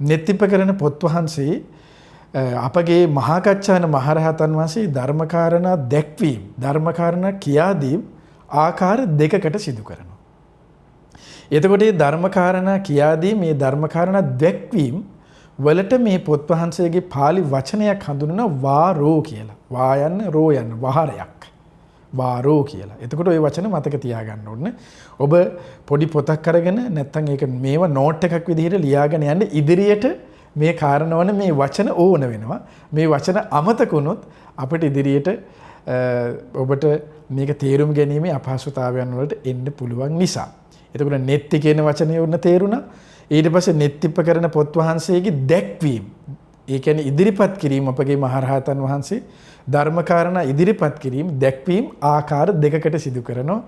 නෙත්තිප්ප කරන පොත් වහන්සේ අපගේ මහා කච්චායන මහරහතන් වහන්සේ ධර්මකාරණා දැක්වීම ධර්මකාරණා කියා දීම ආකාර දෙකකට සිදු කරනවා. එතකොට මේ ධර්මකාරණා කියා දීම මේ ධර්මකාරණා දැක්වීම වලට මේ පොත් වහන්සේගේ පාලි වචනයක් හඳුන්වන වාරෝ කියලා. වා යන්න රෝ යන්න වහරයක්. වාරෝ කියලා. එතකොට ওই වචන මතක තියාගන්න ඕනේ. ඔබ පොඩි පොතක් අරගෙන නැත්නම් ඒක මේව නෝට් එකක් විදිහට ලියාගෙන යන්න ඉදිරියට මේ කාරණවන මේ වචන ඕන වෙනවා. මේ වචන අමතක වුණොත් අපිට ඉදිරියට ඔබට මේක තේරුම් ගැනීමේ අපහසුතාවයන් වලට එන්න පුළුවන් නිසා. එතකොට නෙත්ති කියන වචනේ උන්න තේරුණා. ඊට පස්සේ නෙත්තිප්ප කරන පොත් වහන්සේගේ දැක්වීම. ඒ කියන්නේ ඉදිරිපත් කිරීම අපගේ මහරහතන් වහන්සේ ධර්මකාරණා ඉදිරිපත් කිරීම දැක්වීම ආකාර දෙකකට සිදු කරනවා.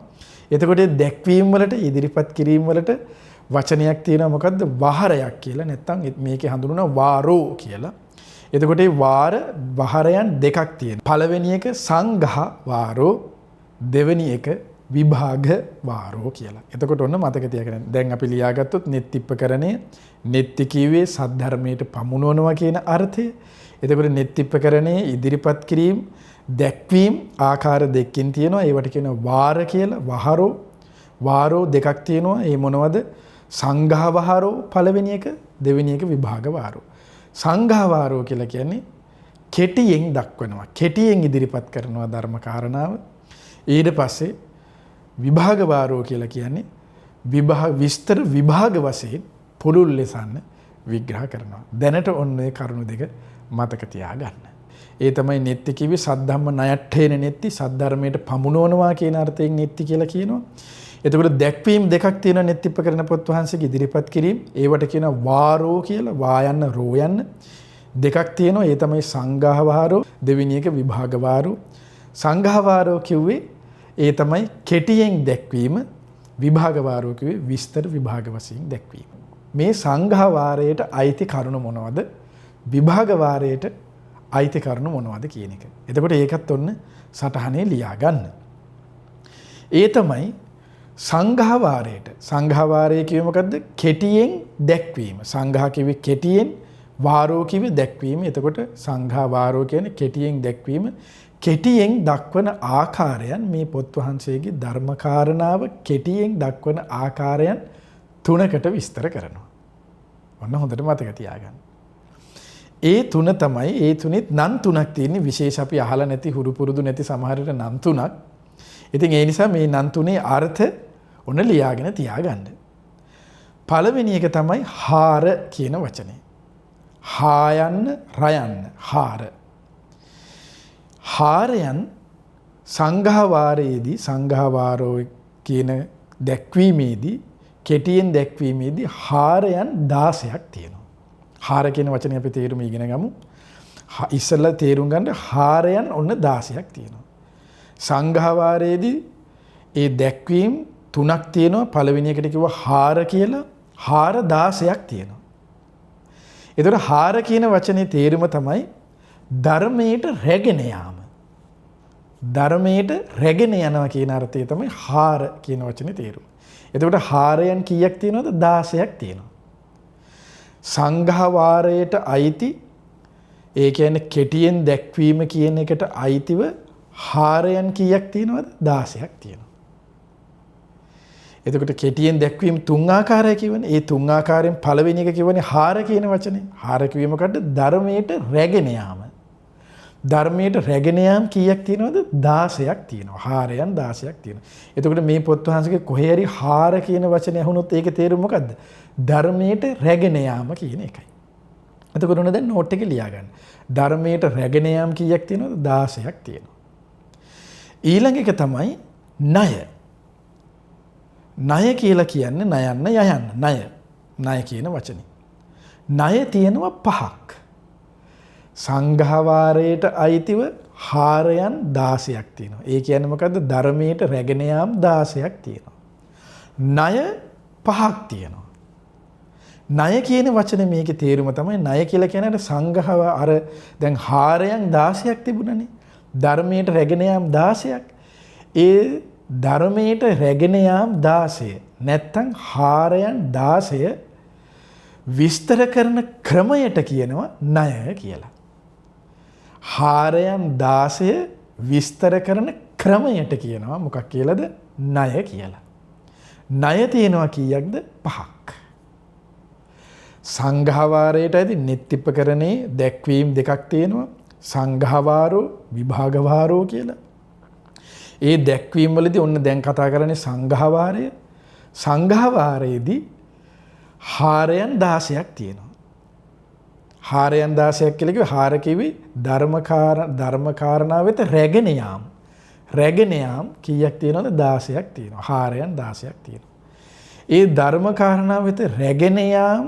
එතකොට දැක්වීම වලට ඉදිරිපත් කිරීම වලට වචනයක් තියෙනවා මොකද්ද? වහරයක් කියලා. නැත්නම් මේකේ හඳුන්වනවා වාරෝ කියලා. එතකොට මේ වාර වහරයන් දෙකක් තියෙනවා. පළවෙනි එක සංඝහ වාරෝ, දෙවෙනි එක විභාග වාරෝ කියලා. එතකොට ඔන්න මතක තියාගන්න. දැන් අපි ලියාගත්තොත් නෙත්තිප්පකරණය නෙත්ති කිව්වේ සද්ධර්මයට පමුණවනවා කියන අර්ථය. එතකොට නෙත්තිප්පකරණයේ ඉදිරිපත් කිරීම දැක්වීම ආකාර දෙකකින් තියෙනවා. ඒවට කියනවා වාර කියලා. වහරෝ වාරෝ දෙකක් තියෙනවා. ඒ මොනවද? සංඝහ වාරෝ පළවෙනි එක, දෙවෙනි එක විභාග වාරෝ. සංඝහ වාරෝ කියලා කියන්නේ කෙටියෙන් දක්වනවා. කෙටියෙන් ඉදිරිපත් කරනවා ධර්ම කාරණාව. ඊට පස්සේ විභාග වාරෝ කියලා කියන්නේ විස්තර විභාග වශයෙන් පුළුල් ලෙසන්න විග්‍රහ කරනවා. දැනට ඔන්න ඒ කරුණු දෙක මතක තියාගන්න. ඒ තමයි නෙත්ති කිව්වේ සද්ධම්ම ණයට්ඨේන නෙත්ති සද්ධර්මයට පමුණවනවා කියන අර්ථයෙන් නෙත්ති කියලා කියනවා. එතකොට දැක්වීම දෙකක් තියෙනවා නෙත්තිප්ප කරන පොත් වහන්සේගේ ඉදිරිපත් කිරීම. ඒවට කියනවා වාරෝ කියලා. වා යන්න රෝ යන්න. දෙකක් තියෙනවා. ඒ තමයි සංඝහ වාරෝ, දෙවෙනි එක විභාග වාරෝ. සංඝහ වාරෝ කිව්වේ ඒ තමයි කෙටියෙන් දැක්වීම. විභාග වාරෝ කිව්වේ විස්තර විභාග වශයෙන් දැක්වීම. මේ සංඝහ වාරයට අයිති කරුණු මොනවද? විභාග වාරයට අයිති කරුණු මොනවද කියන එක. එතකොට ඒකත් ඔන්න සටහනේ ලියා ගන්න. ඒ තමයි සංඝහ වාරයට. සංඝහ වාරය කිව්වේ මොකද්ද? කෙටියෙන් දැක්වීම. සංඝහ කිව්වේ කෙටියෙන්, වාරෝ කිව්වේ දැක්වීම. එතකොට සංඝහ වාරෝ කියන්නේ කෙටියෙන් දැක්වීම. කෙටියෙන් දක්වන ආකාරයන් මේ පොත් වහන්සේගේ ධර්මකාරණාව කෙටියෙන් දක්වන ආකාරයන් තුනකට විස්තර කරනවා. ඔන්න හොඳට මතක තියාගන්න. ඒ තුන තමයි ඒ තුනෙත් නම් තුනක් තියෙන්නේ. විශේෂ අපි අහලා නැති හුරු පුරුදු නැති සමහරට නම් තුනක්. ඉතින් ඒ නිසා මේ නම් තුනේ අර්ථ ඔන්න ලියාගෙන තියාගන්න. පළවෙනි එක තමයි හාර කියන වචනේ. හායන්න රයන්න හාර. හාරයන් සංඝහ වාරයේදී සංඝහ වාරෝ කියන දැක්වීමේදී කෙටියෙන් දැක්වීමේදී හාරයන් 16ක් තියෙනවා. හාර කියන වචනේ අපි තේරුම ඉගෙන ගමු. ඉස්සෙල්ලා තේරුම් ගන්න හාරයන් ඔන්න 16ක් තියෙනවා. සංඝහ වාරයේදී ඒ දැක්වීම තුනක් තියෙනවා. පළවෙනි එකට කිව්වා හාර කියලා. හාර 16ක් තියෙනවා. ඒතර හාර කියන වචනේ තේරුම තමයි ධර්මයට රැගෙන යාම. ධර්මයට රැගෙන යනවා කියන අර්ථය තමයි හාර කියන වචනේ තේරුම. එතකොට හාරයන් කීයක් තියෙනවද? 16ක් තියෙනවා. සංඝහ වාරයට අයිති ඒ කියන්නේ කෙටියෙන් දැක්වීම කියන එකට අයිතිව හාරයන් කීයක් තියෙනවද? 16ක් තියෙනවා. එතකොට කෙටියෙන් දැක්වීම තුන් ආකාරය කියවනේ. ඒ තුන් ආකාරයෙන් පළවෙනි එක කියවනේ හාර කියන වචනේ. හාර කිව්වේ මොකද්ද? ධර්මයට රැගෙන යාම. ධර්මයට රැගෙන යාම කීයක් තියෙනවද? 16ක් තියෙනවා. හාරයන් 16ක් තියෙනවා. එතකොට මේ පොත් වහන්සේගේ කොහේ හරි හාර කියන වචනේ අහුනොත් ඒකේ තේරුම මොකද්ද? ධර්මයට රැගෙන යාම කියන එකයි. එතකොට උන දැන් නෝට් එකේ ලියා ගන්න. ධර්මයට රැගෙන යාම කීයක් තියෙනවද? 16ක් තියෙනවා. ඊළඟ එක තමයි ණය. ණය කියලා කියන්නේ ණයන්න යයන්න. ණය. ණය කියන වචනේ. ණය තියෙනවා 5ක්. සංඝහ වාරයට අයිතිව හාරයන් 16ක් තියෙනවා. ඒ කියන්නේ මොකද්ද? ධර්මයට රැගෙන යාම 16ක් තියෙනවා. ණය 5ක් තියෙනවා. ණය කියන වචනේ මේකේ තේරුම තමයි ණය කියලා කියන්නේ සංඝහ අර දැන් හාරයන් 16ක් තිබුණනේ. ධර්මයට රැගෙන යාම 16ක්. ඒ ධර්මයට රැගෙන යාම 16 නැත්තම් හාරයන් 16 විස්තර කරන ක්‍රමයට කියනවා ණය කියලා. හාරයන් 16 විස්තර කරන ක්‍රමයට කියනවා මොකක් කියලාද? ණය කියලා. ණය තියෙනවා කීයක්ද? 5ක්. සංඝාවාරයට ඇති නෙත්තිපකරණේ දැක්වීම් දෙකක් තියෙනවා. සංඝාවාරෝ විභාගවාරෝ කියලා. ඒ දැක්වීම් වලදී ඔන්න දැන් කතා කරන්නේ සංඝාවාරය. සංඝාවාරයේදී හාරයන් 16ක් තියෙනවා. හාරයන් 16ක් කියලා කිව්වේ හාර කිව්වේ ධර්මකාරණා වෙත රැගෙන යාම. රැගෙන යාම කීයක් තියෙනවද? 16ක් තියෙනවා. හාරයන් 16ක් තියෙනවා. ඒ ධර්මකාරණා වෙත රැගෙන යාම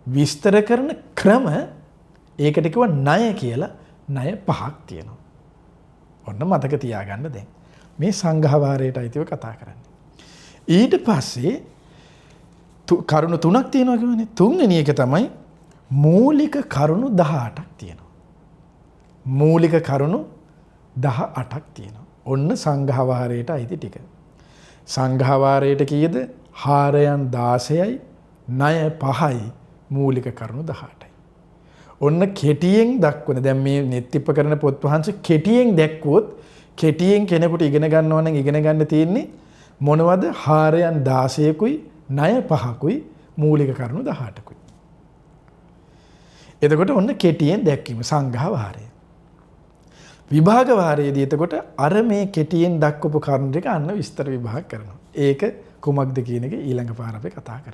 විස්තර කරන ක්‍රම ඒකට කිව්ව ණය කියලා. ණය 5ක් තියෙනවා. ඔන්න මතක තියාගන්න දැන්. මේ සංඝාවාරයට අයිතිව කතා කරන්නේ. ඊට පස්සේ කරුණු 3ක් තියෙනවා කියවනේ. තුන්වෙනි එක තමයි මූලික කරුණු 18ක් තියෙනවා. මූලික කරුණු 18ක් තියෙනවා. ඔන්න සංඝාවාරයට අයිති ටික. සංඝාවාරයට කීයද? හාරයන් 16යි, ණය 5යි, මූලික කරුණු 18යි. ඔන්න කෙටියෙන් දක්වන දැන් මේ නෙත්තිපකරණ පොත් වහන්සේ කෙටියෙන් දැක්වුවොත් කෙටියෙන් කෙනෙකුට ඉගෙන ගන්නවා නම් ඉගෙන ගන්න තියෙන්නේ මොනවද? හාරයන් 16කුයි, ණය 5කුයි, මූලික කරුණු 18කුයි. එතකොට ඔන්න කෙටියෙන් දැක්වීම සංඝාවාරය. විභාගවාරයේදී එතකොට අර මේ කෙටියෙන් දක්වපු කරුණු ටික අන්න විස්තර විභාග කරනවා. ඒක කුමක්ද කියන එක ඊළඟ පාර අපි කතා කරමු.